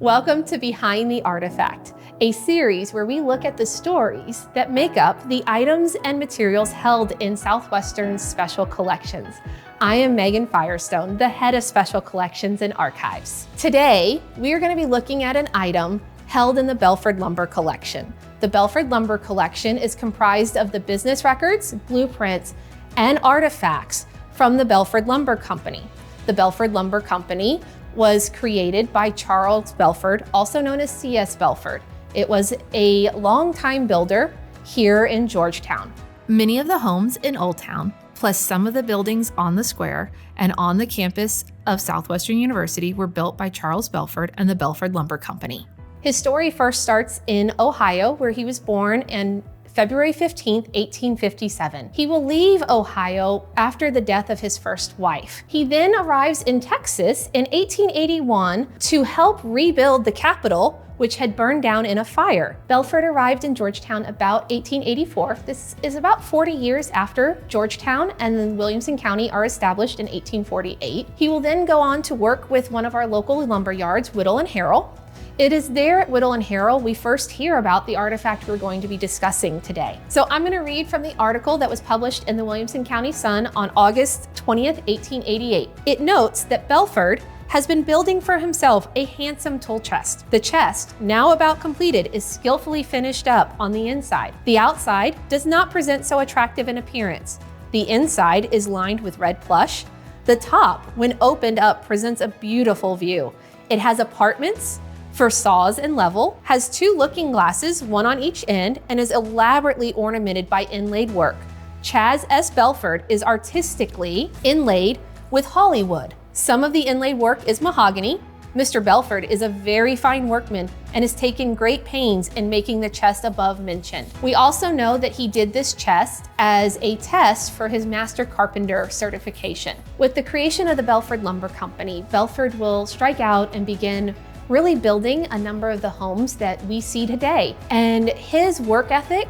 Welcome to Behind the Artifact, a series where we look at the stories that make up the items and materials held in Southwestern's special collections. I am Megan Firestone, the head of Special Collections and Archives. Today, we are going to be looking at an item held in the Belford Lumber Collection. The Belford Lumber Collection is comprised of the business records, blueprints, and artifacts from the Belford Lumber Company. The Belford Lumber Company was created by Charles Belford, also known as C.S. Belford. It was a longtime builder here in Georgetown. Many of the homes in Old Town, plus some of the buildings on the square and on the campus of Southwestern University, were built by Charles Belford and the Belford Lumber Company. His story first starts in Ohio, where he was born in February 15, 1857. He will leave Ohio after the death of his first wife. He then arrives in Texas in 1881 to help rebuild the capital, which had burned down in a fire. Belford arrived in Georgetown about 1884. This is about 40 years after Georgetown and then Williamson County are established in 1848. He will then go on to work with one of our local lumber yards, Whittle and Harrell. It is there at Whittle and Harrell we first hear about the artifact we're going to be discussing today. So I'm going to read from the article that was published in the Williamson County Sun on August 20th, 1888. It notes that Belford has been building for himself a handsome tool chest. The chest, now about completed, is skillfully finished up on the inside. The outside does not present so attractive an appearance. The inside is lined with red plush. The top, when opened up, presents a beautiful view. It has apartments for saws and level, has two looking glasses, one on each end, and is elaborately ornamented by inlaid work. Chas S. Belford is artistically inlaid with Hollywood. Some of the inlaid work is mahogany. Mr. Belford is a very fine workman and has taken great pains in making the chest above mentioned. We also know that he did this chest as a test for his master carpenter certification. With the creation of the Belford Lumber Company, Belford will strike out and begin really building a number of the homes that we see today. And his work ethic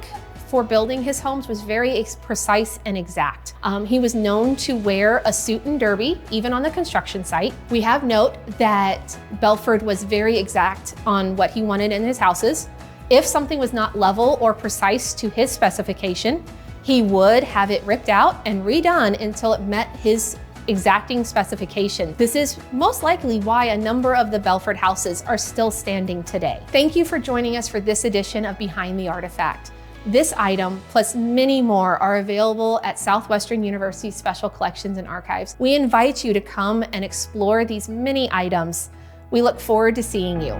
for building his homes was very precise and exact. He was known to wear a suit and derby, even on the construction site. We have note that Belford was very exact on what he wanted in his houses. If something was not level or precise to his specification, he would have it ripped out and redone until it met his exacting specification. This is most likely why a number of the Belford houses are still standing today. Thank you for joining us for this edition of Behind the Artifact. This item, plus many more, are available at Southwestern University Special Collections and Archives. We invite you to come and explore these many items. We look forward to seeing you.